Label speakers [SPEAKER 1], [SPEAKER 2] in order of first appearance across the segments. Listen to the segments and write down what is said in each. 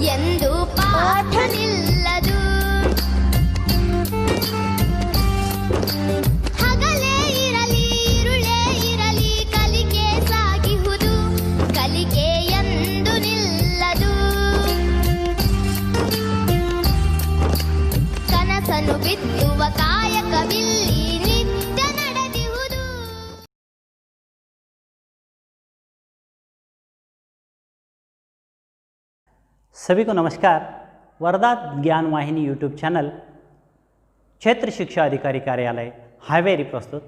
[SPEAKER 1] ಎಂದು ಪಾಠ ನಿಲ್ಲದು. ಹಗಲೇ ಇರಲಿ ಇರುಳೇ ಇರಲಿ ಕಲಿಕೆ ಸಾಗಿಹುದು, ಕಲಿಕೆ ಎಂದು ನಿಲ್ಲದು. ಕನಸನ್ನು ಬಿತ್ತುವ ಕಾಯಕವಿಲ್ಲಿ ನಿತ್ಯ ನಡೆದಿಹುದು.
[SPEAKER 2] सभी को नमस्कार। वर्धा ज्ञान वाहिनी यूट्यूब चैनल क्षेत्र शिक्षा अधिकारी कार्यालय हावेरी प्रस्तुत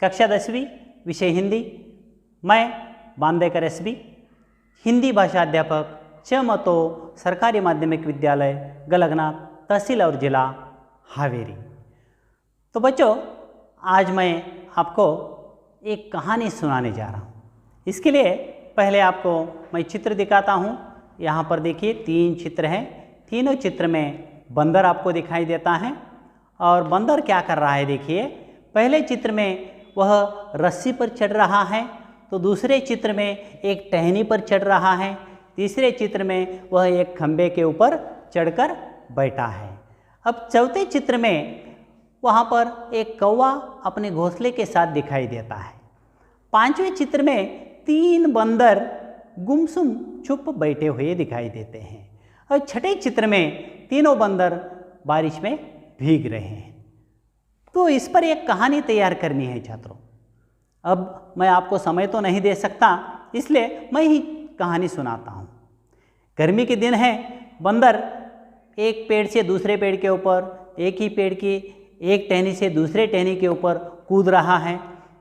[SPEAKER 2] कक्षा 10वीं विषय हिंदी। मैं बांदेकर एसबी, हिंदी भाषा अध्यापक चमतो सरकारी माध्यमिक विद्यालय गलगनाथ, तहसील और जिला हावेरी। तो बच्चों, आज मैं आपको एक कहानी सुनाने जा रहा हूँ। इसके लिए पहले आपको मैं चित्र दिखाता हूँ। यहाँ पर देखिए 3 चित्र हैं। तीनों चित्र में बंदर आपको दिखाई देता है। और बंदर क्या कर रहा है देखिए। पहले चित्र में वह रस्सी पर चढ़ रहा है, तो दूसरे चित्र में एक टहनी पर चढ़ रहा है, तीसरे चित्र में वह एक खंबे के ऊपर चढ़कर बैठा है। अब चौथे चित्र में वहाँ पर एक कौवा अपने घोंसले के साथ दिखाई देता है। पांचवें चित्र में 3 बंदर गुमसुम चुप बैठे हुए दिखाई देते हैं। और छठे चित्र में तीनों बंदर बारिश में भीग रहे हैं। तो इस पर एक कहानी तैयार करनी है छात्रों। अब मैं आपको समय तो नहीं दे सकता, इसलिए मैं ही कहानी सुनाता हूँ। गर्मी के दिन है, बंदर एक पेड़ से दूसरे पेड़ के ऊपर, एक ही पेड़ की एक टहनी से दूसरे टहनी के ऊपर कूद रहा है।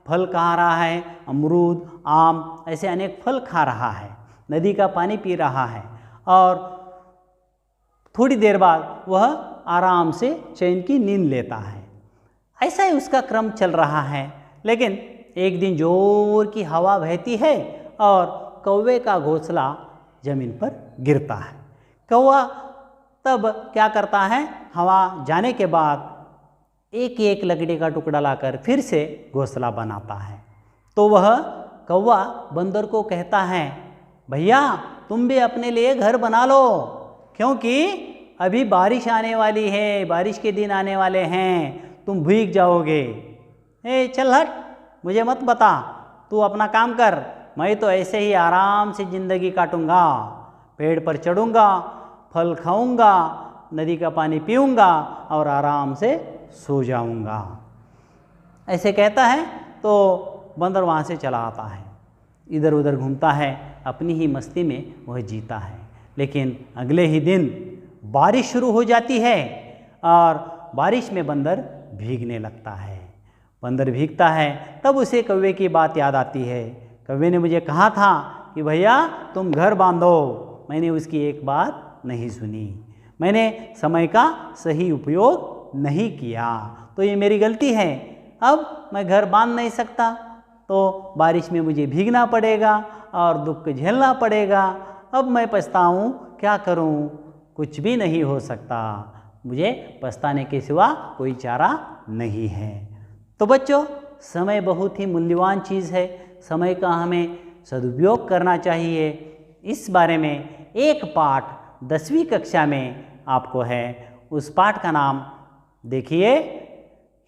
[SPEAKER 2] फल खा रहा है, अमरूद, आम, ऐसे अनेक फल खा रहा है। नदी का पानी पी रहा है और थोड़ी देर बाद वह आराम से चैन की नींद लेता है। ऐसा ही उसका क्रम चल रहा है। लेकिन एक दिन जोर की हवा बहती है और कौवे का घोंसला जमीन पर गिरता है। कौवा तब क्या करता है, हवा जाने के बाद एक एक लकड़ी का टुकड़ा लाकर फिर से घोंसला बनाता है। तो वह कौवा बंदर को कहता है, भैया तुम भी अपने लिए घर बना लो, क्योंकि अभी बारिश आने वाली है, बारिश के दिन आने वाले हैं, तुम भीग जाओगे। चल हट, मुझे मत बता, तू अपना काम कर, मैं तो ऐसे ही आराम से ज़िंदगी काटूंगा। पेड़ पर चढ़ूंगा, फल खाऊंगा, नदी का पानी पीऊंगा और आराम से सो जाऊंगा। ऐसे कहता है तो बंदर वहाँ से चला आता है, इधर उधर घूमता है, अपनी ही मस्ती में वह जीता है। लेकिन अगले ही दिन बारिश शुरू हो जाती है और बारिश में बंदर भीगने लगता है। बंदर भीगता है, तब उसे कौवे की बात याद आती है। कौवे ने मुझे कहा था कि भैया तुम घर बांधो, मैंने उसकी एक बात नहीं सुनी, मैंने समय का सही उपयोग नहीं किया, तो ये मेरी गलती है। अब मैं घर बांध नहीं सकता, तो बारिश में मुझे भीगना पड़ेगा और दुख झेलना पड़ेगा। अब मैं पछताऊँ, क्या करूँ, कुछ भी नहीं हो सकता, मुझे पछताने के सिवा कोई चारा नहीं है। तो बच्चों, समय बहुत ही मूल्यवान चीज़ है, समय का हमें सदुपयोग करना चाहिए। इस बारे में एक पाठ 10वीं कक्षा में आपको है। उस पाठ का नाम देखिए,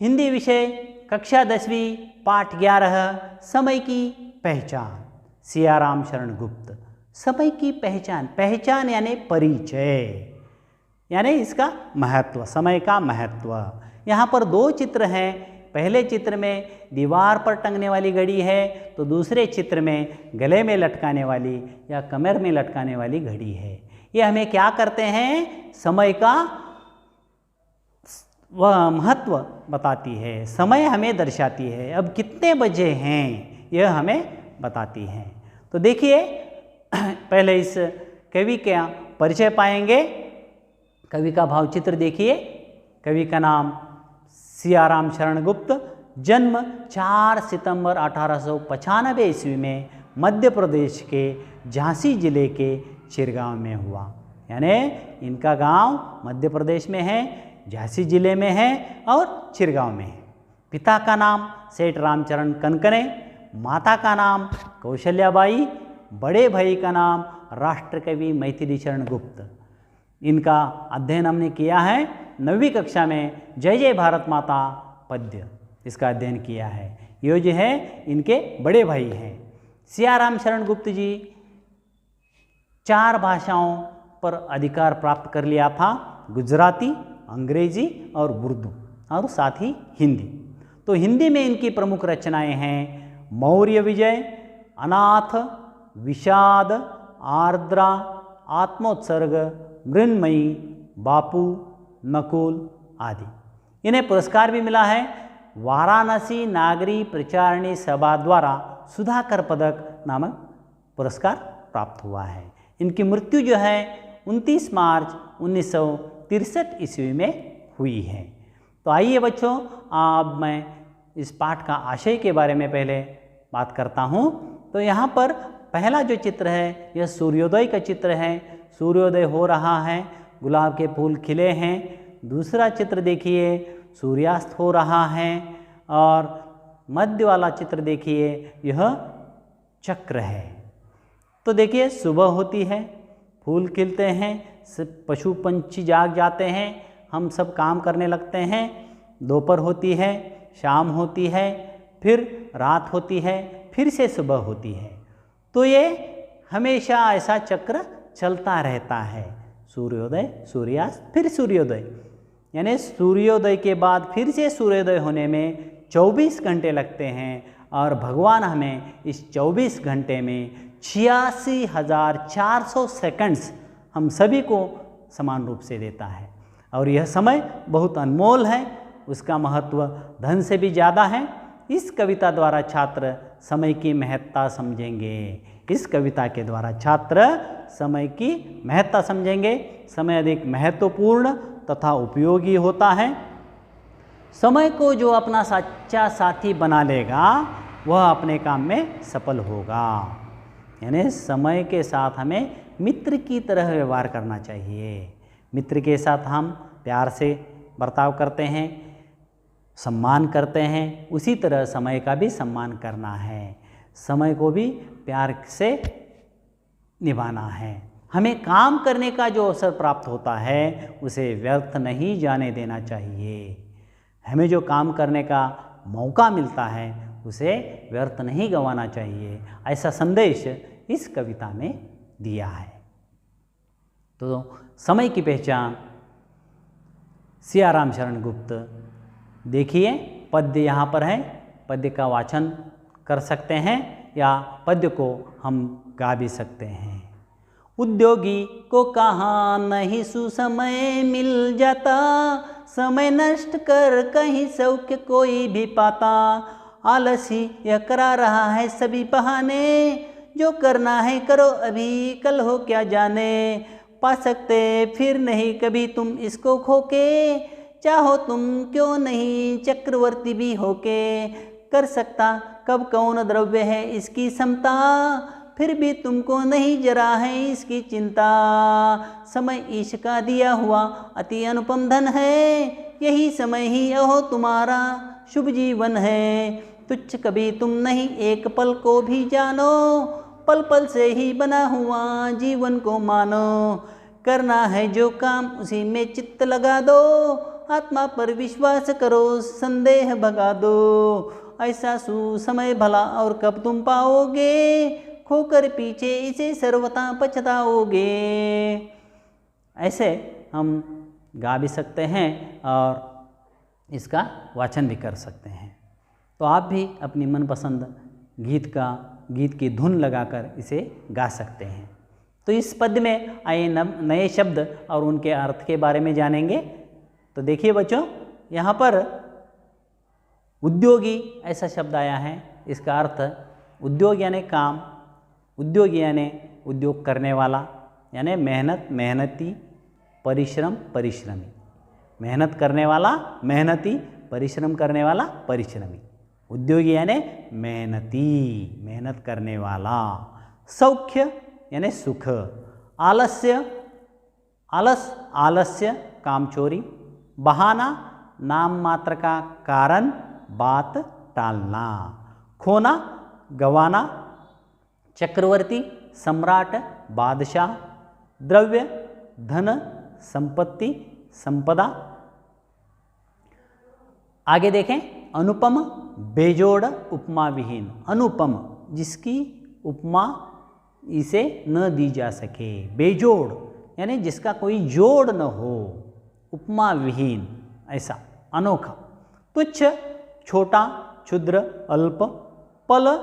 [SPEAKER 2] हिंदी विषय कक्षा 10वीं पाठ 11 समय की पहचान, सियाराम शरण गुप्त। समय की पहचान, पहचान यानी परिचय, यानी इसका महत्व, समय का महत्व। यहाँ पर 2 चित्र हैं। पहले चित्र में दीवार पर टंगने वाली घड़ी है, तो दूसरे चित्र में गले में लटकाने वाली या कमर में लटकाने वाली घड़ी है। ये हमें क्या करते हैं, समय का वह महत्व बताती है, समय हमें दर्शाती है। अब कितने बजे हैं यह हमें बताती है। तो देखिए, पहले इस कवि का परिचय पाएंगे। कवि का भावचित्र देखिए। कवि का नाम सियाराम शरण गुप्त, जन्म 4 सितंबर 1895 ईस्वी में मध्य प्रदेश के झांसी जिले के चिरगांव में हुआ। यानी इनका गांव मध्य प्रदेश में है, झांसी जिले में है और चिरगांव में है। पिता का नाम सेठ रामचरण कनकने, माता का नाम कौशल्याबाई, बड़े भाई का नाम राष्ट्रकवि मैथिली शरण गुप्त। इनका अध्ययन हमने किया है 9वीं कक्षा में जय जय भारत माता पद्य, इसका अध्ययन किया है। ये जो है इनके बड़े भाई हैं। सियाराम शरण गुप्त जी 4 भाषाओं पर अधिकार प्राप्त कर लिया था, गुजराती, अंग्रेजी और उर्दू और साथ ही हिंदी। तो हिंदी में इनकी प्रमुख रचनाएं हैं मौर्य विजय, अनाथ, विषाद, आर्द्रा, आत्मोत्सर्ग, मृन्मयी, बापू, नकुल आदि। इन्हें पुरस्कार भी मिला है। वाराणसी नागरी प्रचारणी सभा द्वारा सुधाकर पदक नामक पुरस्कार प्राप्त हुआ है। इनकी मृत्यु जो है 29 मार्च 1963 ईस्वी में हुई है। तो आइए बच्चों, अब मैं इस पाठ का आशय के बारे में पहले बात करता हूँ। तो यहाँ पर पहला जो चित्र है यह सूर्योदय का चित्र है। सूर्योदय हो रहा है, गुलाब के फूल खिले हैं। दूसरा चित्र देखिए, सूर्यास्त हो रहा है। और मध्य वाला चित्र देखिए, यह चक्र है। तो देखिए सुबह होती है, फूल खिलते हैं, पशु पंछी जाग जाते हैं, हम सब काम करने लगते हैं। दोपहर होती है, शाम होती है, फिर रात होती है, फिर से सुबह होती है। तो ये हमेशा ऐसा चक्र चलता रहता है। सूर्योदय, सूर्यास्त, फिर सूर्योदय, यानी सूर्योदय के बाद फिर से सूर्योदय होने में 24 घंटे लगते हैं। और भगवान हमें इस 24 घंटे में 86,400 सेकंड्स हम सभी को समान रूप से देता है। और यह समय बहुत अनमोल है, उसका महत्व धन से भी ज़्यादा है। इस कविता द्वारा छात्र समय की महत्ता समझेंगे। इस कविता के द्वारा छात्र समय की महत्ता समझेंगे। समय अधिक महत्वपूर्ण तथा उपयोगी होता है। समय को जो अपना सच्चा साथी बना लेगा वह अपने काम में सफल होगा। यानी समय के साथ हमें मित्र की तरह व्यवहार करना चाहिए। मित्र के साथ हम प्यार से बर्ताव करते हैं, सम्मान करते हैं, उसी तरह समय का भी सम्मान करना है। समय को भी प्यार से निभाना है। हमें काम करने का जो अवसर प्राप्त होता है उसे व्यर्थ नहीं जाने देना चाहिए। हमें जो काम करने का मौका मिलता है उसे व्यर्थ नहीं गंवाना चाहिए। ऐसा संदेश इस कविता में दिया है। तो समय की पहचान सियाराम शरण गुप्त। देखिए पद्य यहाँ पर है, पद्य का वाचन कर सकते हैं या पद्य को हम गा भी सकते हैं। उद्योगी को कहाँ नहीं सुसमय मिल जाता, समय नष्ट कर कहीं सौख्य कोई भी पाता। आलसी यह करा रहा है सभी बहाने, जो करना है करो अभी कल हो क्या जाने। पा सकते फिर नहीं कभी तुम इसको खोके, चाहो तुम क्यों नहीं चक्रवर्ती भी होके। कर सकता कब कौन द्रव्य है इसकी समता, फिर भी तुमको नहीं जरा है इसकी चिंता। समय ईश का दिया हुआ अति अनुपम धन है, यही समय ही अहो तुम्हारा शुभ जीवन है। तुच्छ कभी तुम नहीं एक पल को भी जानो, पल पल से ही बना हुआ जीवन को मानो। करना है जो काम उसी में चित्त लगा दो, आत्मा पर विश्वास करो संदेह भगा दो। ऐसा सुसमय भला और कब तुम पाओगे, खोकर पीछे इसे सर्वथा पछताओगे। ऐसे हम गा भी सकते हैं और इसका वाचन भी कर सकते हैं। तो आप भी अपनी मनपसंद गीत की धुन लगाकर इसे गा सकते हैं। तो इस पद्य में आइए नए शब्द और उनके अर्थ के बारे में जानेंगे। तो देखिए बच्चों, यहाँ पर उद्योगी ऐसा शब्द आया है। इसका अर्थ उद्योग यानी काम, उद्योगी यानी उद्योग करने वाला, यानी मेहनती, परिश्रम, परिश्रमी। मेहनत करने वाला मेहनती, परिश्रम करने वाला परिश्रमी। उद्योगी यानी मेहनत करने वाला। सौख्य यानी सुख। आलस्य कामचोरी। बहाना नाम मात्र का कारण, बात टालना। खोना गवाना। चक्रवर्ती सम्राट, बादशाह। द्रव्य धन, संपत्ति, संपदा। आगे देखें, अनुपम, बेजोड़, उपमा विहीन। अनुपम, जिसकी उपमा इसे न दी जा सके। बेजोड़ यानी जिसका कोई जोड़ न हो। उपमा विहीन, ऐसा अनोखा। तुच्छ, छोटा, क्षुद्र, अल्प। पल,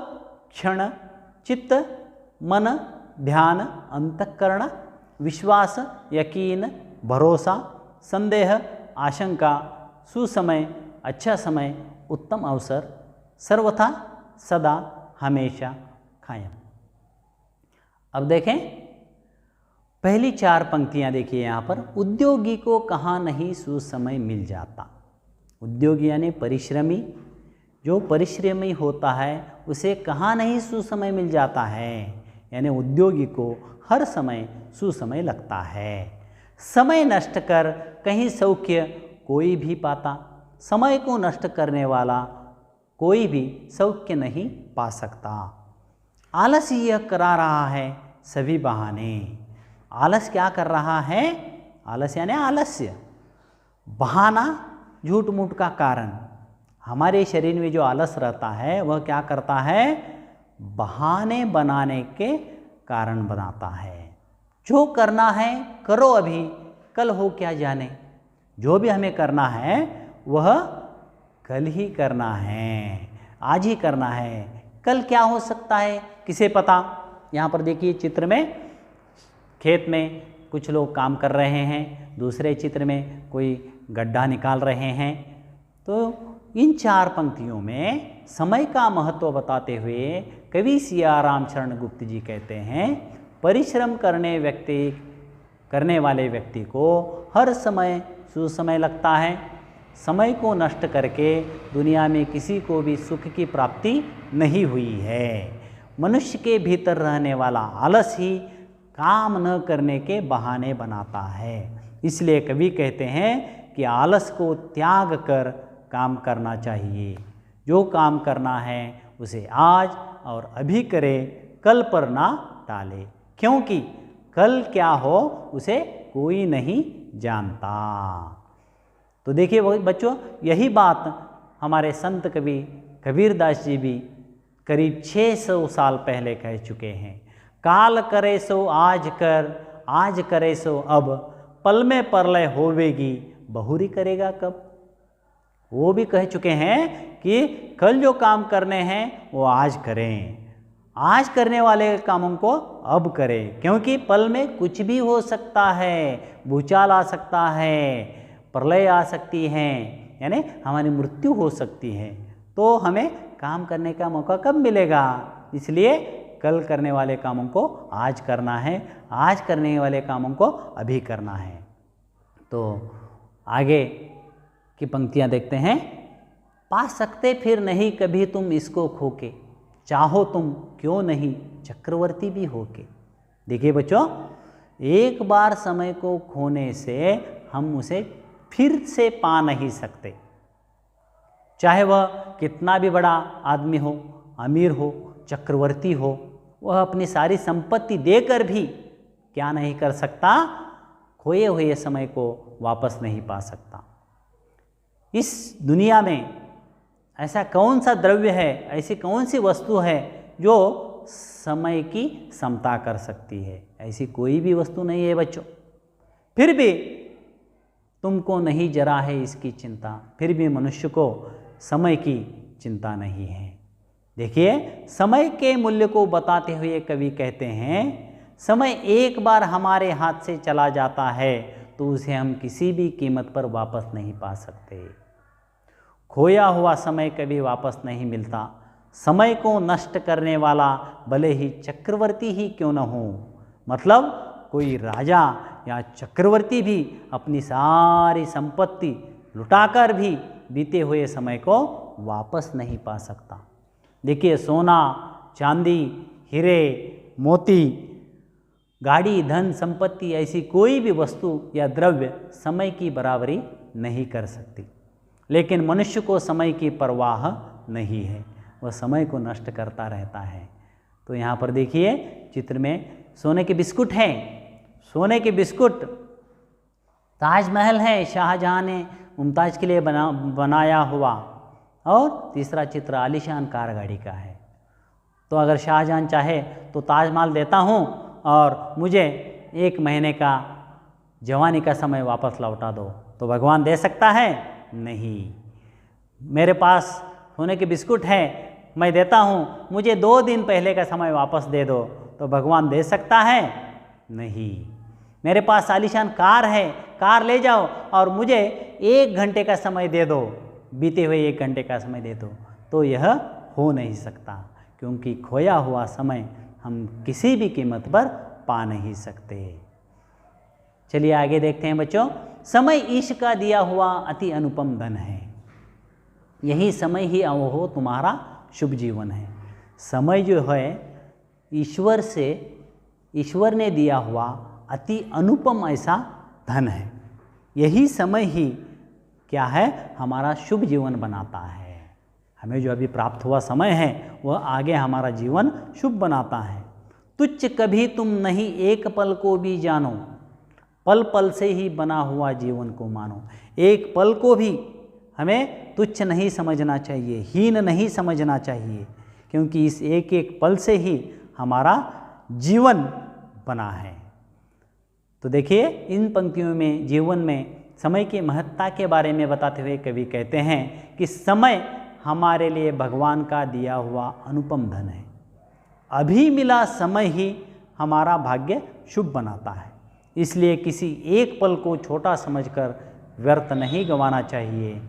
[SPEAKER 2] क्षण, चित्त, मन, ध्यान, अंतःकरण। विश्वास, यकीन, भरोसा। संदेह, आशंका। सुसमय, अच्छा समय, उत्तम अवसर। सर्वथा, सदा, हमेशा, कायम। अब देखें पहली 4 पंक्तियां देखिए यहाँ पर। उद्योगी को कहाँ नहीं सुसमय मिल जाता। उद्योगी यानी परिश्रमी, जो परिश्रमी होता है उसे कहाँ नहीं सुसमय मिल जाता है। यानी उद्योगी को हर समय सुसमय लगता है। समय नष्ट कर कहीं सौख्य कोई भी पाता। समय को नष्ट करने वाला कोई भी सौख्य नहीं पा सकता। आलस यह करा रहा है सभी बहाने। आलस क्या कर रहा है? आलस यानी आलस्य, बहाना, झूठ मूठ का कारण। हमारे शरीर में जो आलस रहता है वह क्या करता है? बहाने बनाने के कारण बनाता है। जो करना है करो अभी, कल हो क्या जाने। जो भी हमें करना है वह कल ही करना है, आज ही करना है। कल क्या हो सकता है किसे पता। यहाँ पर देखिए चित्र में खेत में कुछ लोग काम कर रहे हैं, दूसरे चित्र में कोई गड्ढा निकाल रहे हैं। तो इन 4 पंक्तियों में समय का महत्व बताते हुए कवि सियाराम शरण गुप्त जी कहते हैं, परिश्रम करने वाले व्यक्ति को हर समय सुसमय लगता है। समय को नष्ट करके दुनिया में किसी को भी सुख की प्राप्ति नहीं हुई है। मनुष्य के भीतर रहने वाला आलस ही काम न करने के बहाने बनाता है। इसलिए कवि कहते हैं कि आलस को त्याग कर काम करना चाहिए। जो काम करना है उसे आज और अभी करे, कल पर ना टाले, क्योंकि कल क्या हो उसे कोई नहीं जानता। तो देखिए बच्चों, यही बात हमारे संत कवि कबीरदास जी भी करीब 600 साल पहले कह चुके हैं। काल करे सो आज कर, आज करे सो अब, पल में परलय होवेगी, बहुरी करेगा कब। वो भी कह चुके हैं कि कल जो काम करने हैं वो आज करें, आज करने वाले कामों को अब करें, क्योंकि पल में कुछ भी हो सकता है। भूचाल आ सकता है, प्रलय आ सकती है, यानी हमारी मृत्यु हो सकती है। तो हमें काम करने का मौका कब मिलेगा? इसलिए कल करने वाले कामों को आज करना है, आज करने वाले कामों को अभी करना है। तो आगे की पंक्तियां देखते हैं। पा सकते फिर नहीं कभी तुम इसको खोके, चाहो तुम क्यों नहीं चक्रवर्ती भी होके। देखिए बच्चों, एक बार समय को खोने से हम उसे फिर से पा नहीं सकते। चाहे वह कितना भी बड़ा आदमी हो, अमीर हो, चक्रवर्ती हो, वह अपनी सारी संपत्ति देकर भी क्या नहीं कर सकता? खोए हुए समय को वापस नहीं पा सकता। इस दुनिया में ऐसा कौन सा द्रव्य है, ऐसी कौन सी वस्तु है जो समय की समता कर सकती है? ऐसी कोई भी वस्तु नहीं है बच्चों। फिर भी तुमको नहीं जरा है इसकी चिंता, फिर भी मनुष्य को समय की चिंता नहीं है। देखिए, समय के मूल्य को बताते हुए कवि कहते हैं, समय एक बार हमारे हाथ से चला जाता है तो उसे हम किसी भी कीमत पर वापस नहीं पा सकते। खोया हुआ समय कभी वापस नहीं मिलता। समय को नष्ट करने वाला भले ही चक्रवर्ती ही क्यों न हो, मतलब कोई राजा या चक्रवर्ती भी अपनी सारी संपत्ति लुटाकर भी बीते हुए समय को वापस नहीं पा सकता। देखिए, सोना, चांदी, हीरे, मोती, गाड़ी, धन, संपत्ति, ऐसी कोई भी वस्तु या द्रव्य समय की बराबरी नहीं कर सकती। लेकिन मनुष्य को समय की परवाह नहीं है, वह समय को नष्ट करता रहता है। तो यहाँ पर देखिए चित्र में सोने के बिस्कुट हैं। सोने के बिस्कुट ताजमहल है शाहजहां ने मुमताज़ के लिए बनाया हुआ, और तीसरा चित्र आलीशान कार गाड़ी का है। तो अगर शाहजहां चाहे तो ताजमहल देता हूँ और मुझे 1 महीने का जवानी का समय वापस लौटा दो, तो भगवान दे सकता है? नहीं। मेरे पास सोने के बिस्कुट है, मैं देता हूँ, मुझे 2 दिन पहले का समय वापस दे दो, तो भगवान दे सकता है? नहीं। मेरे पास आलीशान कार है, कार ले जाओ और मुझे 1 घंटे का समय दे दो, बीते हुए 1 घंटे का समय दे दो, तो यह हो नहीं सकता, क्योंकि खोया हुआ समय हम किसी भी कीमत पर पा नहीं सकते। चलिए आगे देखते हैं बच्चों। समय ईश का दिया हुआ अति अनुपम धन है। यही समय ही वो तुम्हारा शुभ जीवन है। समय जो है ईश्वर ने दिया हुआ अति अनुपम ऐसा धन है। यही समय ही क्या है, हमारा शुभ जीवन बनाता है। हमें जो अभी प्राप्त हुआ समय है वह आगे हमारा जीवन शुभ बनाता है। तुच्छ कभी तुम नहीं एक पल को भी जानो, पल पल से ही बना हुआ जीवन को मानो। एक पल को भी हमें तुच्छ नहीं समझना चाहिए, हीन नहीं समझना चाहिए, क्योंकि इस एक एक पल से ही हमारा जीवन बना है। तो देखिए इन पंक्तियों में जीवन में समय की महत्ता के बारे में बताते हुए कवि कहते हैं कि समय हमारे लिए भगवान का दिया हुआ अनुपम धन है। अभी मिला समय ही हमारा भाग्य शुभ बनाता है। इसलिए किसी एक पल को छोटा समझकर व्यर्थ नहीं गंवाना चाहिए।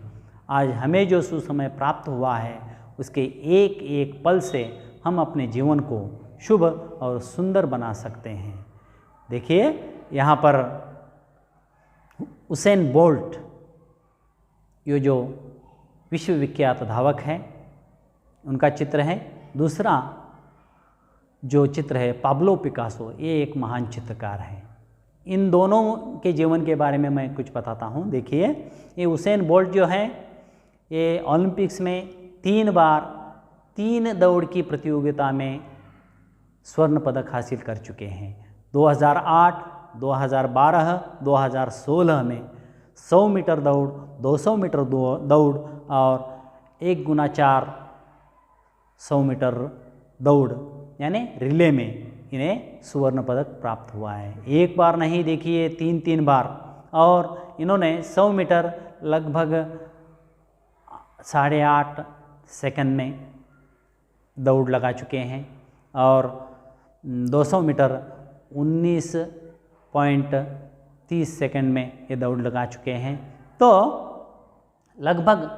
[SPEAKER 2] आज हमें जो सुसमय प्राप्त हुआ है उसके एक एक पल से हम अपने जीवन को शुभ और सुंदर बना सकते हैं। देखिए यहाँ पर उसेन बोल्ट, ये जो विश्वविख्यात धावक है, उनका चित्र है। दूसरा जो चित्र है पाब्लो पिकासो, ये एक महान चित्रकार है। इन दोनों के जीवन के बारे में मैं कुछ बताता हूँ। देखिए ये उसेन बोल्ट जो है ये ओलंपिक्स में 3 बार 3 दौड़ की प्रतियोगिता में स्वर्ण पदक हासिल कर चुके हैं। 2008, 2012, 2016 में 100 मीटर दौड़, 200 मीटर दौड़ और 1 गुना 4 100 मीटर दौड़ यानी रिले में इन्हें स्वर्ण पदक प्राप्त हुआ है। एक बार नहीं, देखिए 3 बार। और इन्होंने 100 मीटर लगभग 8.5 सेकंड में दौड़ लगा चुके हैं और 200 मीटर 19.30 सेकंड में ये दौड़ लगा चुके हैं। तो लगभग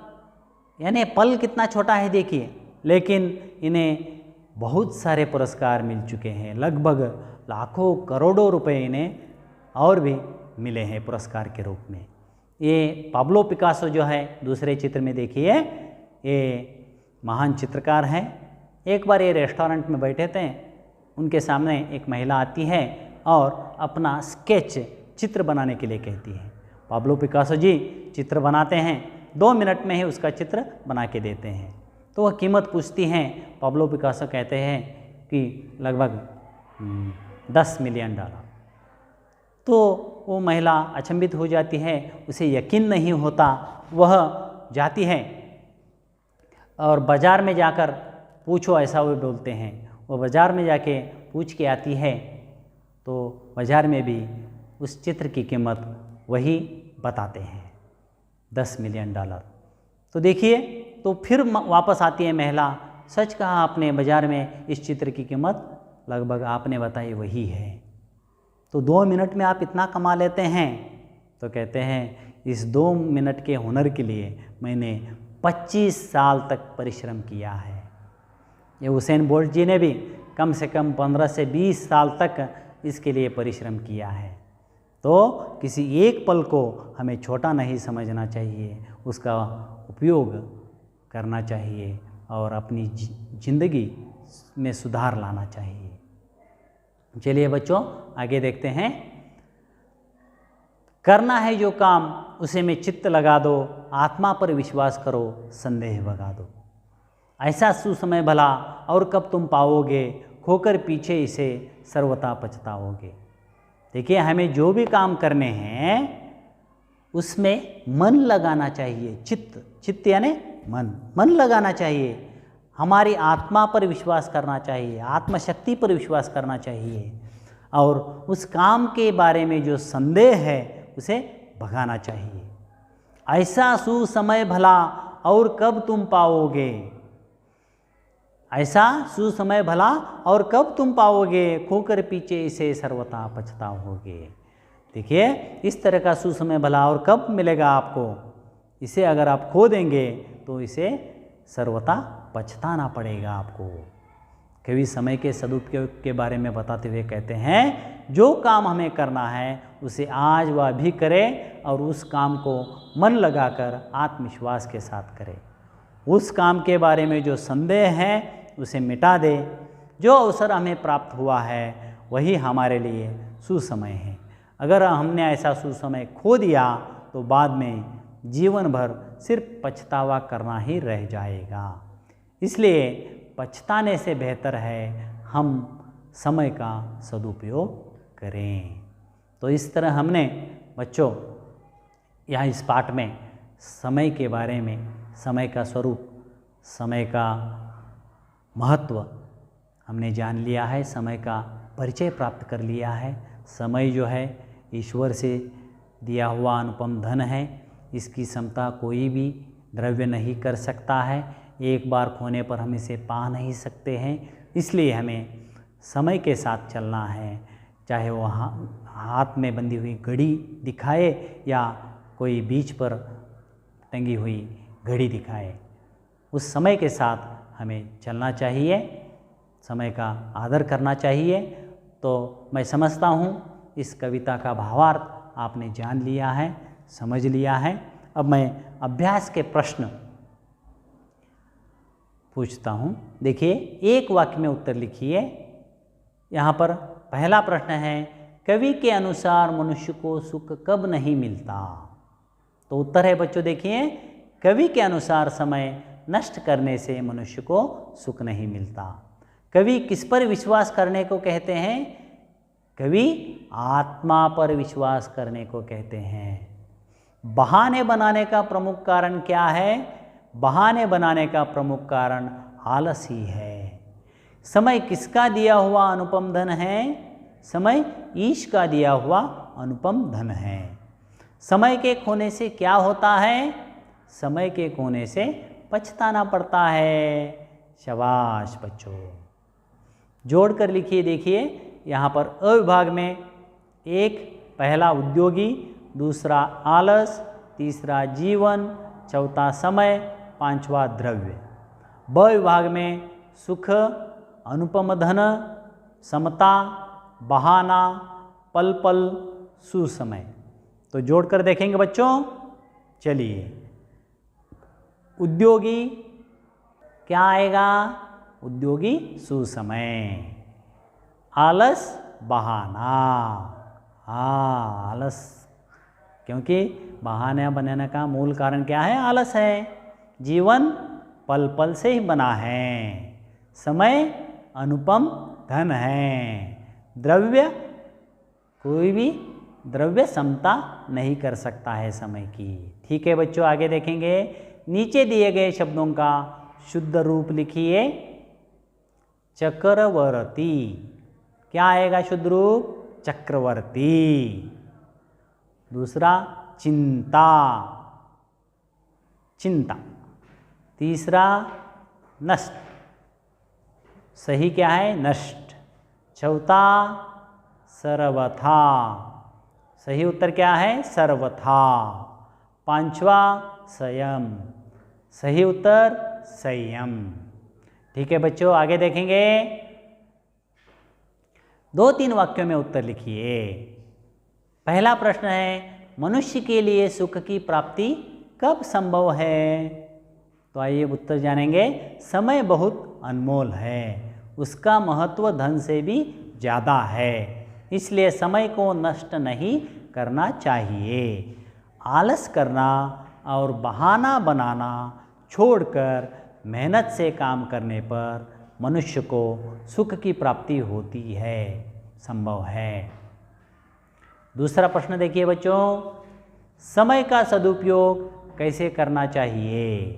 [SPEAKER 2] यानी पल कितना छोटा है देखिए, लेकिन इन्हें बहुत सारे पुरस्कार मिल चुके हैं। लगभग लाखों करोड़ों रुपए इन्हें और भी मिले हैं पुरस्कार के रूप में। ये पाब्लो पिकासो जो है दूसरे चित्र में देखिए, ये महान चित्रकार हैं। एक बार ये रेस्टोरेंट में बैठे थे, उनके सामने एक महिला आती है और अपना स्केच चित्र बनाने के लिए कहती है। पाब्लो पिकासो जी चित्र बनाते हैं, 2 मिनट में ही उसका चित्र बना के देते हैं। तो वह कीमत पूछती हैं। पाब्लो पिकासो कहते हैं कि लगभग $10 मिलियन। तो वो महिला अचंभित हो जाती है, उसे यकीन नहीं होता। वह जाती है और बाज़ार में जाकर पूछो, ऐसा वो बोलते हैं। वो बाज़ार में जाके पूछ के आती है, तो बाज़ार में भी उस चित्र की कीमत वही बताते हैं, $10 मिलियन। तो देखिए, तो फिर वापस आती है महिला, सच कहा आपने, बाज़ार में इस चित्र की कीमत लगभग आपने बताई वही है। तो 2 मिनट में आप इतना कमा लेते हैं? तो कहते हैं इस 2 मिनट के हुनर के लिए मैंने 25 साल तक परिश्रम किया है। ये उसेन बोल्ट जी ने भी कम से कम 15 से 20 साल तक इसके लिए परिश्रम किया है। तो किसी एक पल को हमें छोटा नहीं समझना चाहिए, उसका उपयोग करना चाहिए और अपनी ज़िंदगी में सुधार लाना चाहिए। चलिए बच्चों आगे देखते हैं। करना है जो काम उसे में चित्त लगा दो, आत्मा पर विश्वास करो, संदेह भगा दो। ऐसा सुसमय भला और कब तुम पाओगे, खोकर पीछे इसे सर्वथा पछताओगे। देखिए, हमें जो भी काम करने हैं उसमें मन लगाना चाहिए। चित्त यानी मन लगाना चाहिए। हमारी आत्मा पर विश्वास करना चाहिए, आत्मशक्ति पर विश्वास करना चाहिए, और उस काम के बारे में जो संदेह है उसे भगाना चाहिए। ऐसा सुसमय भला और कब तुम पाओगे, ऐसा सुसमय भला और कब तुम पाओगे, खोकर पीछे इसे सर्वथा पछताओगे। देखिए, इस तरह का सुसमय भला और कब मिलेगा आपको, इसे अगर आप खो देंगे तो इसे सर्वथा पछताना पड़ेगा आपको। कवि समय के सदुपयोग के बारे में बताते हुए कहते हैं, जो काम हमें करना है उसे आज व अभी करें और उस काम को मन लगाकर आत्मविश्वास के साथ करें। उस काम के बारे में जो संदेह है उसे मिटा दे। जो अवसर हमें प्राप्त हुआ है वही हमारे लिए सुसमय है। अगर हमने ऐसा सुसमय खो दिया तो बाद में जीवन भर सिर्फ पछतावा करना ही रह जाएगा। इसलिए पछताने से बेहतर है हम समय का सदुपयोग करें। तो इस तरह हमने बच्चों यहाँ इस पाठ में समय के बारे में, समय का स्वरूप, समय का महत्व हमने जान लिया है, समय का परिचय प्राप्त कर लिया है। समय जो है ईश्वर से दिया हुआ अनुपम धन है। इसकी क्षमता कोई भी द्रव्य नहीं कर सकता है। एक बार खोने पर हम इसे पा नहीं सकते हैं। इसलिए हमें समय के साथ चलना है, चाहे वो हाथ में बंधी हुई घड़ी दिखाए या कोई बीच पर टंगी हुई घड़ी दिखाए। उस समय के साथ हमें चलना चाहिए, समय का आदर करना चाहिए। तो मैं समझता हूँ इस कविता का भावार्थ आपने जान लिया है, समझ लिया है। अब मैं अभ्यास के प्रश्न पूछता हूँ। देखिए, एक वाक्य में उत्तर लिखिए। यहाँ पर पहला प्रश्न है, कवि के अनुसार मनुष्य को सुख कब नहीं मिलता। तो उत्तर है बच्चों, देखिए, कवि के अनुसार समय नष्ट करने से मनुष्य को सुख नहीं मिलता। कवि किस पर विश्वास करने को कहते हैं? कवि आत्मा पर विश्वास करने को कहते हैं। बहाने बनाने का प्रमुख कारण क्या है? बहाने बनाने का प्रमुख कारण आलस ही है। समय किसका दिया हुआ अनुपम धन है? समय ईश का दिया हुआ अनुपम धन है। समय के खोने से क्या होता है? समय के खोने से पछताना पड़ता है। शाबाश बच्चों, जोड़कर लिखिए। देखिए, यहाँ पर अ विभाग में एक पहला उद्योगी, दूसरा आलस, तीसरा जीवन, चौथा समय, पांचवा द्रव्य। ब विभाग में सुख, अनुपम धन, समता, बहाना, पल पल, सुसमय। तो जोड़कर देखेंगे बच्चों। चलिए, उद्योगी क्या आएगा? उद्योगी सुसमय, आलस बहाना। हाँ, आलस, क्योंकि बहाना बनाने का मूल कारण क्या है? आलस है। जीवन पल पल से ही बना है। समय अनुपम धन है। द्रव्य, कोई भी द्रव्य समता नहीं कर सकता है समय की। ठीक है बच्चों, आगे देखेंगे। नीचे दिए गए शब्दों का शुद्ध रूप लिखिए। चक्रवर्ती, क्या आएगा शुद्ध रूप? चक्रवर्ती। दूसरा चिंता, चिंता। तीसरा नष्ट, सही क्या है? नष्ट। चौथा सर्वथा, सही उत्तर क्या है? सर्वथा। पांचवा संयम, सही उत्तर संयम। ठीक है बच्चों, आगे देखेंगे। 2-3 वाक्यों में उत्तर लिखिए। पहला प्रश्न है, मनुष्य के लिए सुख की प्राप्ति कब संभव है? तो आइए उत्तर जानेंगे। समय बहुत अनमोल है, उसका महत्व धन से भी ज़्यादा है, इसलिए समय को नष्ट नहीं करना चाहिए। आलस करना और बहाना बनाना छोड़कर मेहनत से काम करने पर मनुष्य को सुख की प्राप्ति होती है, संभव है। दूसरा प्रश्न देखिए बच्चों, समय का सदुपयोग कैसे करना चाहिए?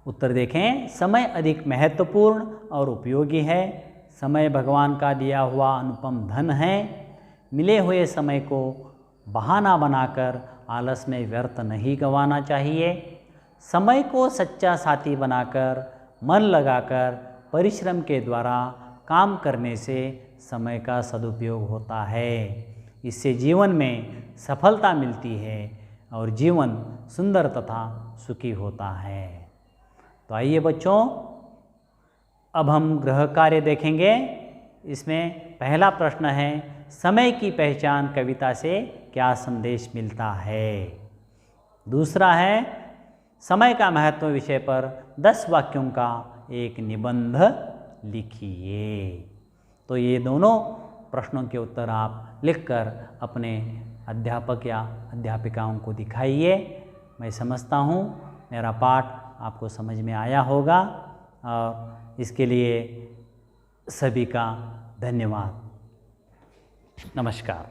[SPEAKER 2] उत्तर देखें, समय अधिक महत्वपूर्ण और उपयोगी है। समय भगवान का दिया हुआ अनुपम धन है। मिले हुए समय को बहाना बनाकर आलस में व्यर्थ नहीं गंवाना चाहिए। समय को सच्चा साथी बनाकर, मन लगाकर, परिश्रम के द्वारा काम करने से समय का सदुपयोग होता है। इससे जीवन में सफलता मिलती है और जीवन सुंदर तथा सुखी होता है। तो आइए बच्चों, अब हम गृह कार्य देखेंगे। इसमें पहला प्रश्न है, समय की पहचान कविता से क्या संदेश मिलता है? दूसरा है, समय का महत्व विषय पर 10 वाक्यों का एक निबंध लिखिए। तो ये दोनों प्रश्नों के उत्तर आप लिखकर अपने अध्यापक या अध्यापिकाओं को दिखाइए। मैं समझता हूँ मेरा पाठ आपको समझ में आया होगा और इसके लिए सभी का धन्यवाद। नमस्कार।